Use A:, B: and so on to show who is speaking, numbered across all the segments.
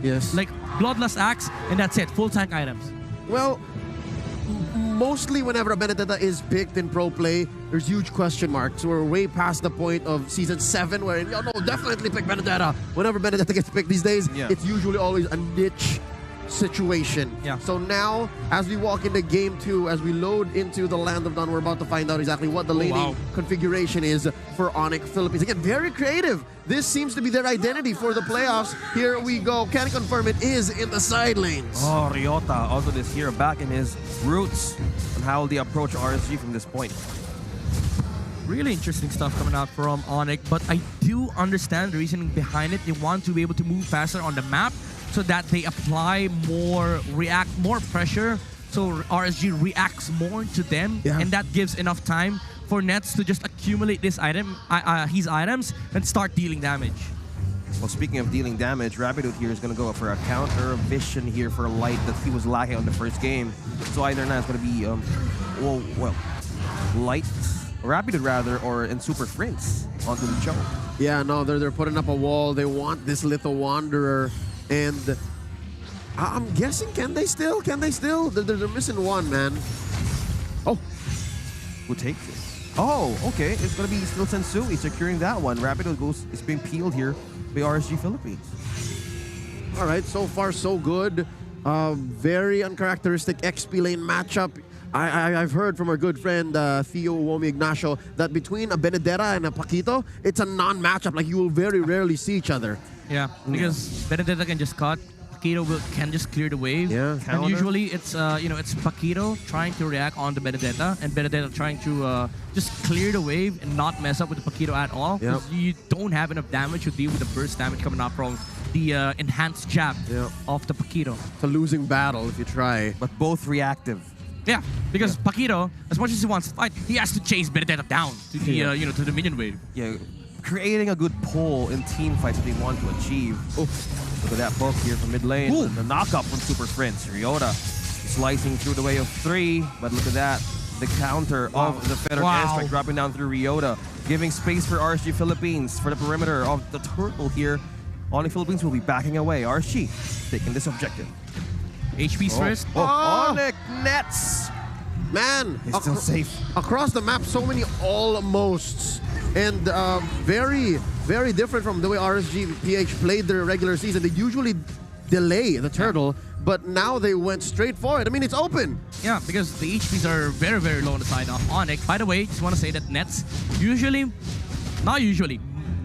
A: Yes.
B: Like Bloodlust Axe, and that's it. Full tank items.
A: Well, mostly whenever a Benedetta is picked in pro play, there's huge question marks. We're way past the point of Season 7 where, no, definitely pick Benedetta. Whenever Benedetta gets picked these days, it's usually always a niche situation.
B: Yeah.
A: So now, as we walk into Game 2, as we load into the Land of Dawn, we're about to find out exactly what the laning configuration is for ONIC Philippines. Again, very creative. This seems to be their identity for the playoffs. Here we go. Can confirm it is in the side lanes.
C: Oh, Ryota also this here back in his roots. And how will they approach RSG from this point?
B: Really interesting stuff coming out from ONIC, but I do understand the reasoning behind it. They want to be able to move faster on the map so that they apply more pressure, so RSG reacts more to them, and that gives enough time for Nets to just accumulate this item, his items, and start dealing damage.
C: Well, speaking of dealing damage, Rapido here is going to go for a counter vision here for Light that he was lacking on the first game. So either now it's going to be, Light, Rapido rather, or in Super Prince onto the show.
A: Yeah, no, they're putting up a wall. They want this little Wanderer. And I'm guessing, can they still? They're missing one, man. Oh.
C: Who takes it? Oh, okay. It's going to be still Sensui securing that one. Rapido is being peeled here by RSG Philippines.
A: All right, so far so good. Very uncharacteristic XP lane matchup. I've heard from our good friend Theo Womi Ignacio that between a Benedetta and a Paquito, it's a non-matchup. Like, you will very rarely see each other.
B: Yeah, because Benedetta can just cut, Paquito can just clear the wave.
A: Yeah.
B: And usually it's it's Paquito trying to react on the Benedetta, and Benedetta trying to just clear the wave and not mess up with the Paquito at all. Because you don't have enough damage to deal with the burst damage coming out from the enhanced jab of the Paquito.
A: It's a losing battle if you try.
C: But both reactive.
B: Yeah, because Paquito, as much as he wants to fight, he has to chase Benedetta down to the to the minion wave.
C: Yeah, creating a good pull in team fights that they want to achieve. Look at that poke here from mid lane. The knockup from Super Prince. Ryota slicing through the way of 3, but look at that. The counter of the Federal Airstrike dropping down through Ryota, giving space for RSG Philippines for the perimeter of the turtle here. ONIC Philippines will be backing away. RSG taking this objective.
B: HP's first.
C: ONIC Nets!
A: Man,
C: it's still safe.
A: Across the map, so many almosts. And very, very different from the way RSG PH played their regular season. They usually delay the turtle, but now they went straight for it. I mean, it's open.
B: Yeah, because the HPs are very, very low on the side of ONIC. By the way, just want to say that Nets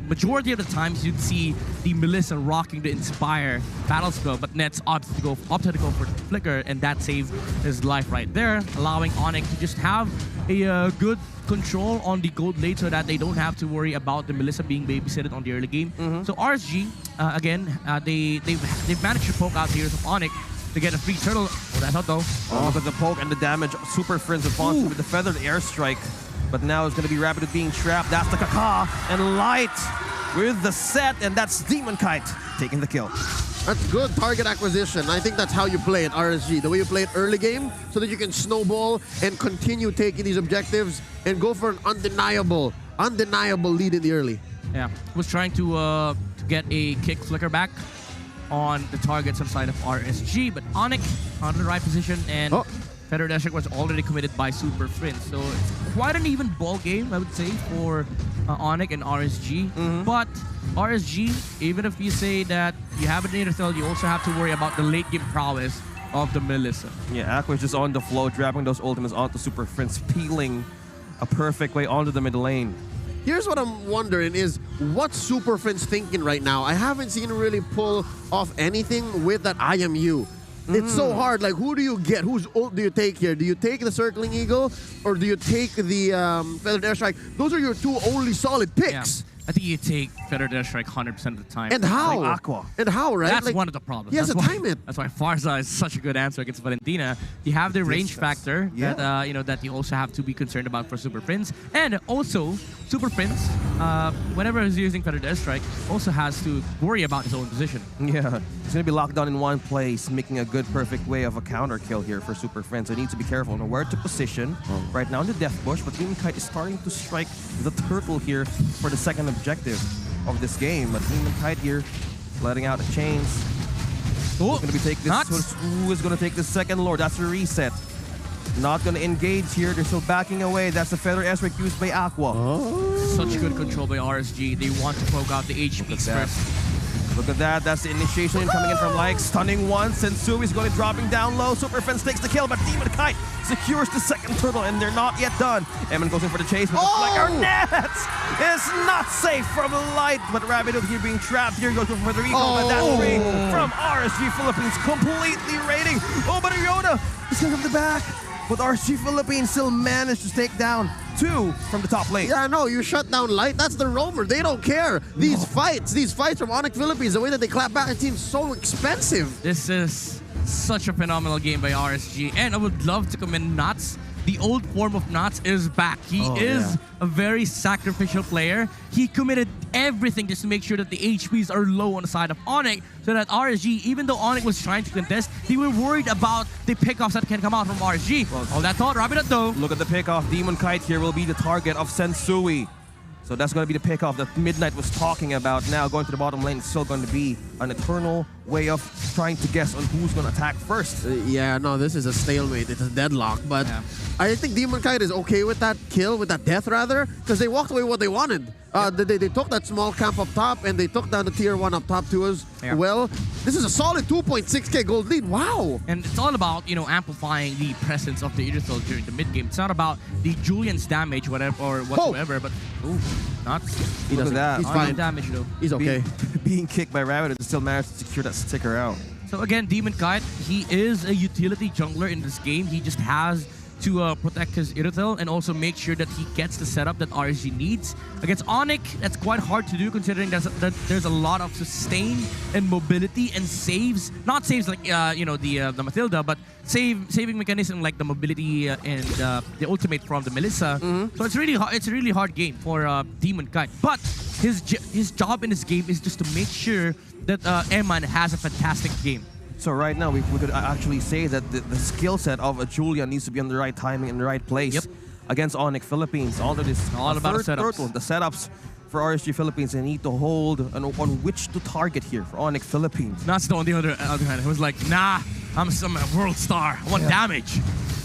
B: majority of the times you'd see the Melissa rocking the Inspire battle spell, but Nets opted to go for the Flicker, and that saved his life right there, allowing ONIC to just have a good control on the gold lane so that they don't have to worry about the Melissa being babysitted on the early game. So RSG, again, they've managed to poke out the heroes of ONIC to get a free turtle. Oh, that's out though.
C: Look at the poke and the damage. Super Friends of Fonzie with the feathered airstrike. But now it's going to be Rapido being trapped. That's the Kaka. And Light with the set. And that's Demon Kite taking the kill.
A: That's good target acquisition. I think that's how you play it, RSG. The way you play it early game so that you can snowball and continue taking these objectives and go for an undeniable lead in the early.
B: Yeah, was trying to get a kick flicker back on the targets on the side of RSG, but ONIC on the right position, and Federal District was already committed by Super Prince. So it's quite an even ball game, I would say, for ONIC and RSG. But RSG, even if you say that you have an Intercell, you also have to worry about the late game prowess of the Melissa.
C: Yeah, Aqua's just on the flow, dropping those ultimates onto Super Prince, peeling a perfect way onto the mid lane.
A: Here's what I'm wondering is, what's Super Prince thinking right now? I haven't seen him really pull off anything with that IMU. It's so hard. Like, who do you get? Whose ult do you take here? Do you take the Circling Eagle or do you take the Feathered Airstrike? Those are your two only solid picks.
B: Yeah. I think you take Feathered Airstrike 100% of the time.
A: And how?
C: Like Aqua.
A: And how, right?
B: That's one of the problems.
A: He has to time it.
B: That's why Farza is such a good answer against Valentina. You have the range factor that that you also have to be concerned about for Super Prince. And also, Super Prince, whenever he's using Feathered Airstrike, also has to worry about his own position.
C: Yeah, he's going to be locked down in one place, making a good, perfect way of a counter kill here for Super Prince. So he needs to be careful on where to position. Right now in the Death Bush, but Demon Kite is starting to strike the turtle here for the second objective of this game. But Demon Kite here letting out the chains,
B: Oh,
C: Going to be take this.
B: Nuts.
C: Who is going to take the second lord? That's a reset. Not going to engage here. They're still backing away. That's the feather airstrike used by Aqua.
B: Such good control by RSG. They want to poke out the HPs first.
C: Look at that. That's the initiation coming in from like stunning one. Sensui is going to be dropping down low. Super Fence takes the kill, but Demon Kite secures the second turtle, and they're not yet done. Emin goes in for the chase, but the flicker nets is not safe from light. But Rabbit here being trapped here goes for the recall, but that's free from RSG Philippines, completely raiding. Oh, but Ryota is going to come back. But RSG Philippines still managed to take down 2 from the top lane.
A: Yeah, no, you shut down Light. That's the roamer. They don't care. These fights from ONIC Philippines, the way that they clap back, it seems so expensive.
B: This is such a phenomenal game by RSG, and I would love to commend Nuts. The old form of Nuts is back. He is a very sacrificial player. He committed everything just to make sure that the HPs are low on the side of ONIC, so that RSG, even though ONIC was trying to contest, they were worried about the pickoffs that can come out from RSG. All that thought, wrap it up though.
C: Look at the pickoff. Demon Kite here will be the target of Sensui. So that's going to be the pickoff that Midnight was talking about. Now going to the bottom lane, it's still going to be an eternal way of trying to guess on who's going to attack first.
A: Yeah, no, this is a stalemate. It's a deadlock. But I think Demon Kite is okay with that kill, with that death rather, because they walked away what they wanted. They took that small camp up top, and they took down the tier 1 up top too as well. This is a solid 2.6k gold lead. Wow!
B: And it's all about, amplifying the presence of the Idrisil during the mid game. It's not about the Julian's damage, whatever or whatsoever, but Nuts.
C: Look at that.
A: He's fine.
B: Damage though.
A: He's okay.
C: Being kicked by Rabbit, and still managed to secure that sticker out.
B: So again, Demon Kite, he is a utility jungler in this game. He just has to protect his Irithel and also make sure that he gets the setup that RSG needs. Against ONIC, that's quite hard to do considering that there's a lot of sustain and mobility and saves. Not saves like, the Matilda, but saving mechanism like the mobility and the ultimate from the Melissa. So it's a really hard game for Demon Kite. But his job in this game is just to make sure that Eman has a fantastic game.
C: So right now, we could actually say that the skill set of a Julia needs to be on the right timing in the right place against ONIC Philippines. Although this
B: all about the setups.
C: The setups for RSG Philippines, they need to hold on which to target here for ONIC Philippines.
B: That's on the other hand. It was like, nah, I'm some world star. I want damage.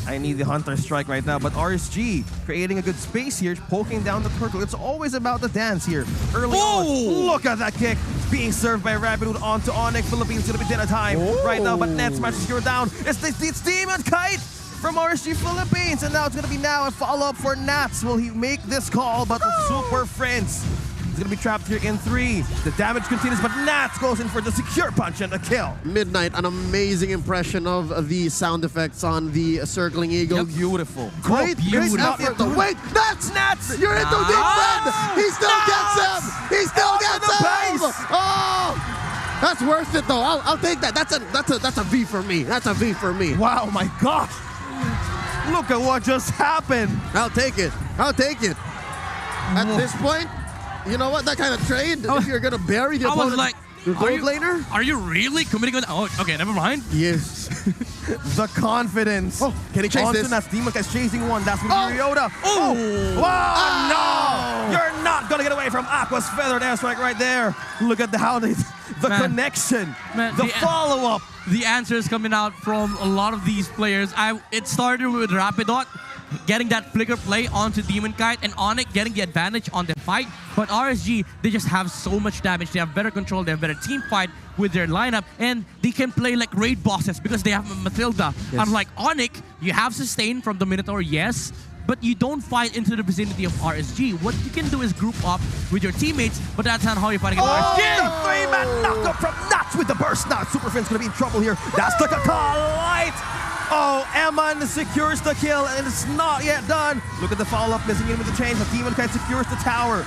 C: I need the Hunter Strike right now, but RSG creating a good space here, poking down the turtle. It's always about the dance here. Early on, look at that kick being served by Rabbithood onto ONIC Philippines. Gonna be dinner time right now, but Nets managed to secure down. It's Demon Kite from RSG Philippines, and now it's gonna be a follow-up for Nats. Will he make this call? But with Super Friends, he's gonna be trapped here in 3. The damage continues, but Nats goes in for the secure punch and a kill.
A: Midnight, an amazing impression of the sound effects on the circling eagle.
C: Beautiful.
A: Great effort. Wait, Nats! You're into deep friend! He still gets him! He still gets him! Oh! That's worth it though. I'll take that. That's a V for me. That's a V for me.
C: Wow, my gosh! Look at what just happened.
A: I'll take it. I'll take it. At this point, you know what? That kind of trade, if you're gonna bury the opponent,
B: like,
A: the gold laner.
B: Are you really committing on? Oh, okay, never mind.
A: Yes.
C: The confidence.
A: Oh, can he chase this?
C: That's Demon Kite chasing one. That's with Ryota.
B: Oh!
C: Wow! No! You're not gonna get away from Aqua's feathered airstrike right there. Look at the connection, the follow-up.
B: The answer is coming out from a lot of these players. It started with Rapidot getting that flicker play onto Demon Kite and ONIC getting the advantage on the fight. But RSG, they just have so much damage. They have better control. They have better team fight with their lineup. And they can play like raid bosses because they have Matilda.
A: Yes.
B: Unlike ONIC, you have sustain from the Minotaur, yes, but you don't fight into the vicinity of RSG. What you can do is group up with your teammates, but that's not how you're fighting against RSG.
C: The 3-man knockup from Nuts with the burst. Now Superfin's gonna be in trouble here. That's the light. Oh, Eman secures the kill, and it's not yet done. Look at the follow-up, missing in with the chain, but Demon Kite secures the tower.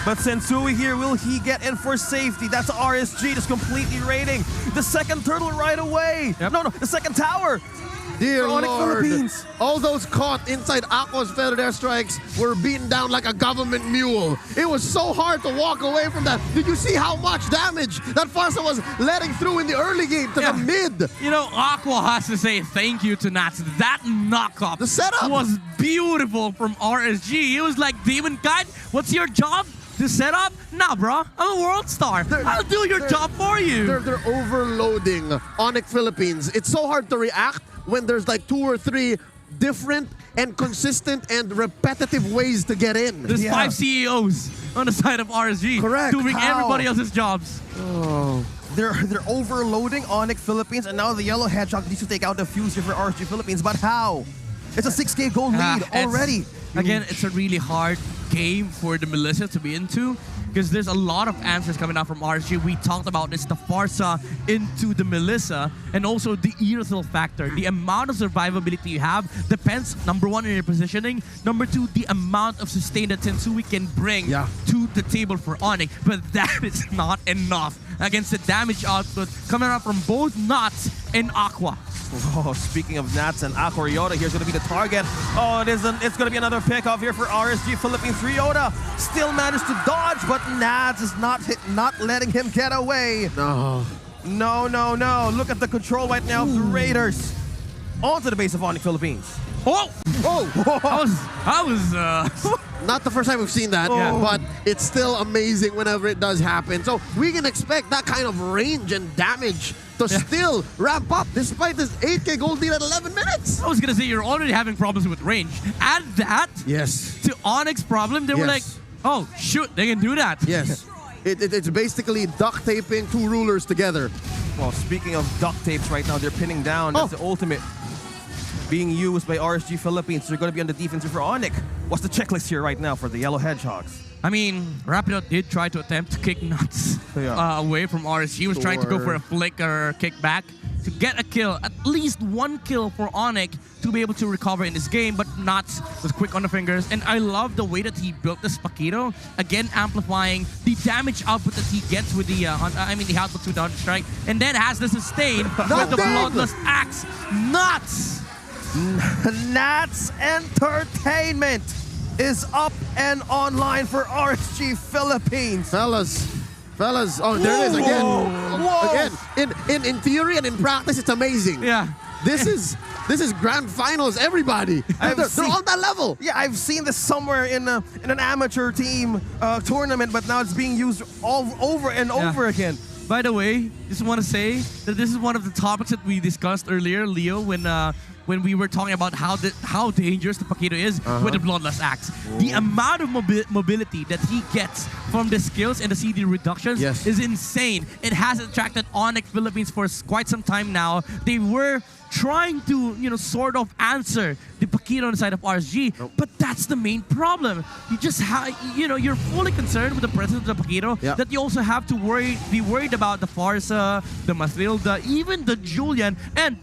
C: But Sensui here, will he get in for safety? That's RSG just completely raiding. The second turtle right away. No, the second tower.
A: Dear
C: ONIC
A: Lord,
C: Philippines.
A: all those caught inside Aqua's feathered airstrikes were beaten down like a government mule. It was so hard to walk away from that. Did you see how much damage that Farsa was letting through in the early game to the mid?
B: You know, Aqua has to say thank you to Nats. That knockup
A: The setup
B: was beautiful from RSG. It was like, Demon Kite, what's your job? to set up? Nah, bro. I'm a world star. I'll do your job for you.
A: They're overloading ONIC Philippines. It's so hard to react when there's like 2 or 3 different and consistent and repetitive ways to get in.
B: There's 5 CEOs on the side of RSG.
A: Correct.
B: Doing
C: How?
B: everybody else's jobs.
A: Oh.
C: They're overloading ONIC Philippines, and now the Yellow Hedgehog needs to take out the fuse here for RSG Philippines. But how? It's a 6K goal lead already.
B: Again, it's a really hard game for the Melissa to be into because there's a lot of answers coming out from RSG. We talked about this, the Farsa into the Melissa, and also the Earthil factor. The amount of survivability you have depends, number 1, on your positioning. Number 2, the amount of sustain that Sensui can bring to the table for ONIC. But that is not enough against the damage output coming out from both Nuts and Aqua.
C: Oh, speaking of Nats and Aqua, Ryota here's going to be the target. Oh, it's going to be another pickoff here for RSG Philippines. Ryota still managed to dodge, but Nats is not letting him get away.
A: No.
C: No. Look at the control right now of the Raiders. Onto the base of ONIC Philippines.
B: Oh! I was
A: Not the first time we've seen that, but it's still amazing whenever it does happen. So we can expect that kind of range and damage to still ramp up despite this 8K gold lead at 11 minutes.
B: I was gonna say you're already having problems with range. Add that to ONIC's problem, they were like, oh shoot, they can do that.
A: Yes. It's basically duct taping 2 rulers together.
C: Well, speaking of duct tapes right now, they're pinning down. That's the ultimate being used by RSG Philippines. They're going to be on the defensive for ONIC. What's the checklist here right now for the Yellow Hedgehogs?
B: I mean, Rapido did try to attempt to kick Nuts away from RSG. He was trying to go for a flick or kick back to get a kill, at least 1 kill for ONIC to be able to recover in this game, but Nuts was quick on the fingers. And I love the way that he built this Paquito, again amplifying the damage output that he gets with the the output with the Hunter Strike, and then has the sustain with the Bloodless Axe. Nuts!
C: Nats Entertainment is up and online for RSG Philippines.
A: Fellas, oh, there it is again.
C: Whoa.
A: Again, in theory and in practice, it's amazing.
B: Yeah.
A: This is grand finals, everybody. They're on that level.
C: Yeah, I've seen this somewhere in an amateur team tournament, but now it's being used all over and over again.
B: By the way, just want to say that this is one of the topics that we discussed earlier, Leo, when we were talking about how dangerous the Paquito is with the Bloodless Axe. The amount of mobility that he gets from the skills and the CD reductions is insane. It has attracted ONIC Philippines for quite some time now. They were trying to, sort of answer the Paquito on the side of RSG, but that's the main problem. You just you're fully concerned with the presence of the Paquito that you also have to be worried about the Farsa, the Mathilda, even the Julian, and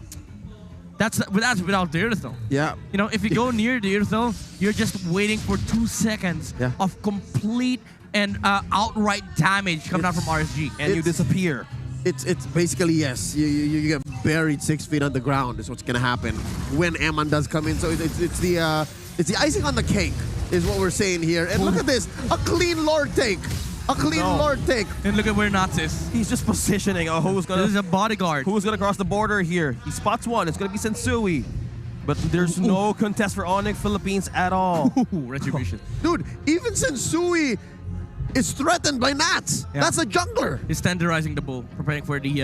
B: that's without the Earthil.
A: Yeah.
B: If you go near the Earthil, you're just waiting for 2 seconds of complete and outright damage coming out from RSG,
C: and you disappear.
A: It's basically you get buried 6 feet on the ground is what's gonna happen when Eman does come in. So it's the icing on the cake is what we're saying here. And look at this, a clean Lord take. A clean Lord take.
B: And look at where Nuts is.
C: He's just positioning who's gonna.
B: This is a bodyguard.
C: Who's gonna cross the border here? He spots one. It's gonna be Sensui. But there's no contest for ONIC Philippines at all.
B: Retribution.
A: Dude, even Sensui is threatened by Nats.
B: Yeah.
A: That's a jungler.
B: He's standardizing the bull, preparing for the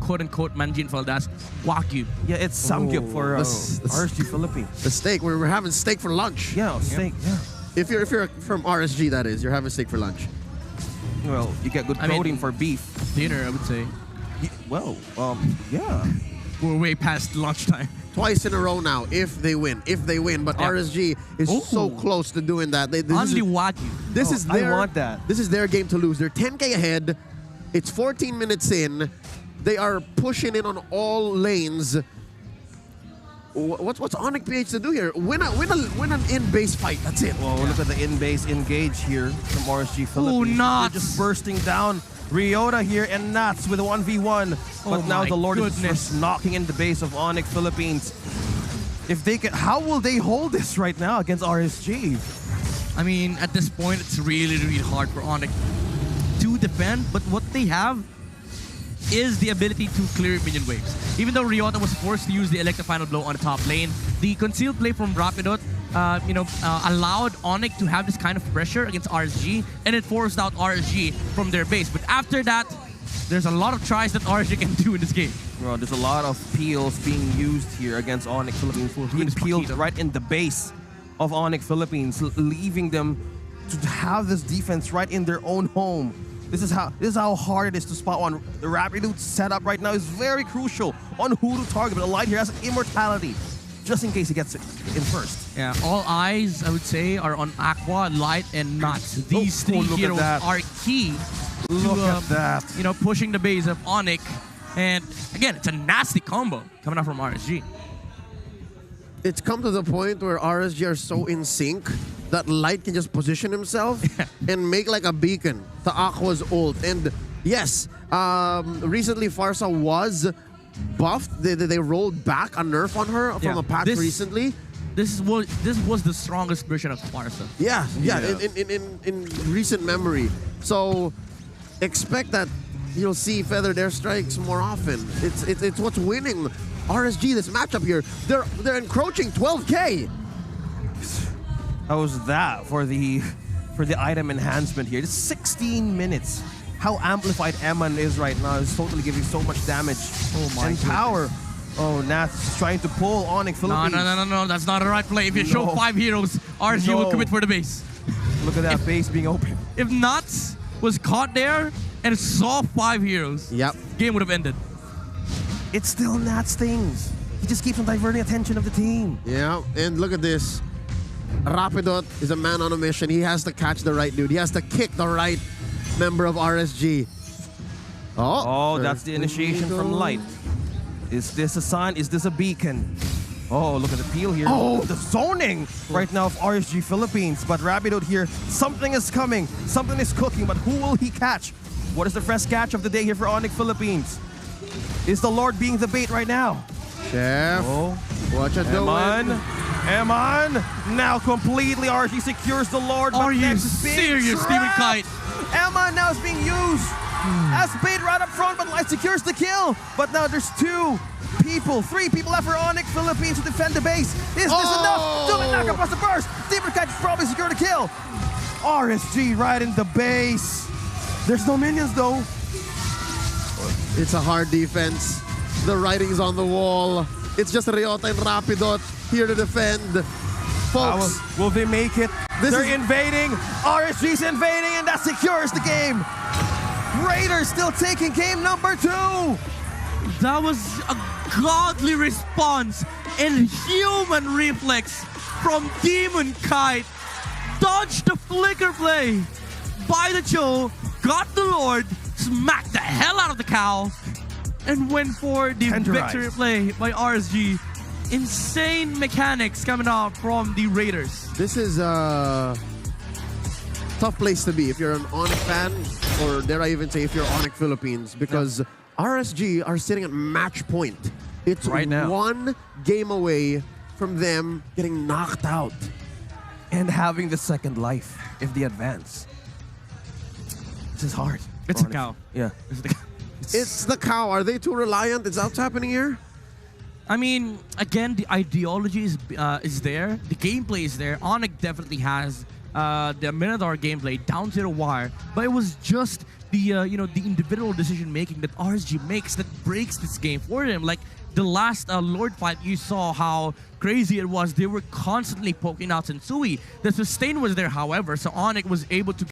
B: quote-unquote Manjin Faldas Wagyu.
C: Yeah, it's samgyup for RSG Philippines.
A: The steak. We're having steak for lunch.
C: Yeah, steak. Yeah.
A: If you're from RSG, that is, you're having steak for lunch.
C: Well, you get good protein for beef.
B: Dinner, I would say.
C: Yeah.
B: We're way past lunchtime.
A: Twice in a row now, if they win. But RSG is so close to doing that.
B: Only Wagyu.
A: This is
C: I want that.
A: This is their game to lose. They're 10K ahead. It's 14 minutes in. They are pushing in on all lanes. What's ONIC PH to do here? Win an in-base fight. That's it.
C: Well, look at the in-base engage here from RSG Philippines.
B: Oh, Nuts!
C: They're just bursting down. Ryota here and Nuts with a 1v1. But now the Lord is just knocking in the base of ONIC Philippines. If they can, how will they hold this right now against RSG?
B: I mean, at this point, it's really, really hard for ONIC to defend. But what they have is the ability to clear minion waves. Even though Ryota was forced to use the Electro Final Blow on the top lane, the concealed play from Rapidot allowed ONIC to have this kind of pressure against RSG, and it forced out RSG from their base. But after that, there's a lot of tries that RSG can do in this game.
C: Well, there's a lot of peels being used here against ONIC Philippines. Being peeled right in the base of ONIC Philippines, leaving them to have this defense right in their own home. This is how hard it is to spot one. The Rapidude setup right now is very crucial on who to target. But the Light here has immortality, just in case he gets it in first.
B: Yeah, all eyes, I would say, are on Aqua, Light, and Nuts. These three heroes are key to pushing the base of ONIC. And again, it's a nasty combo coming out from RSG.
A: It's come to the point where RSG are so in sync that Light can just position himself and make like a beacon to Aqua's ult. And yes, recently Farsa was buffed. They rolled back a nerf on her from a patch recently.
B: This was the strongest version of Farsa.
A: Yeah. In recent memory. So expect that you'll see feathered airstrikes more often. It's what's winning RSG this matchup here. They're encroaching 12K.
C: How's that for the item enhancement here? It's 16 minutes. How amplified Eman is right now is totally giving so much damage and power. Oh, Nats is trying to pull ONIC Philippines.
B: No, that's not the right play. If you show 5 heroes, RSG will commit for the base.
C: Look at that base being open.
B: If Nuts was caught there and saw 5 heroes, game would have ended.
C: It's still Nats things. He just keeps on diverting attention of the team.
A: Yeah, and look at this. Rapidot is a man on a mission. He has to catch the right dude. He has to kick the right member of RSG.
C: Oh, that's the initiation from Light. Is this a sign? Is this a beacon? Oh, look at the peel here. Oh, the zoning right now of RSG Philippines. But Rapidote here, something is coming. Something is cooking, but who will he catch? What is the first catch of the day here for ONIC Philippines? Is the Lord being the bait right now?
A: Chef, what you doing?
C: Eman, now completely RSG secures the Lord.
B: Are you serious, Steven Kite?
C: Eman now is being used as bait right up front, but Light secures the kill. But now there's 3 people left for ONIC Philippines to defend the base. Is this enough? Do it, knock across the burst. Steven Kite probably secured the kill. RSG right in the base. There's no minions though.
A: It's a hard defense. The writing's on the wall. It's just Ryota and Rapidot here to defend. Folks,
C: will they make it? They're invading. RSG's invading, and that secures the game. Raiders still taking game number 2.
B: That was a godly response and human reflex from Demon Kite. Dodged the flicker play by the Cho, got the Lord, smacked the hell out of the cow, and went for the victory play by RSG. Insane mechanics coming out from the Raiders.
A: This is a tough place to be if you're an ONIC fan, or dare I even say if you're ONIC Philippines, because RSG are sitting at match point. It's
C: right now
A: 1 game away from them getting knocked out.
C: And having the second life if they advance. This is hard.
B: It's a cow.
C: Yeah.
A: It's the cow. Are they too reliant? Is that what's happening here?
B: I mean, again, the ideology is there. The gameplay is there. ONIC definitely has the Minotaur gameplay down to the wire. But it was just the the individual decision making that RSG makes that breaks this game for them. Like the last Lord fight, you saw how crazy it was. They were constantly poking out Sensui. The sustain was there, however, so ONIC was able to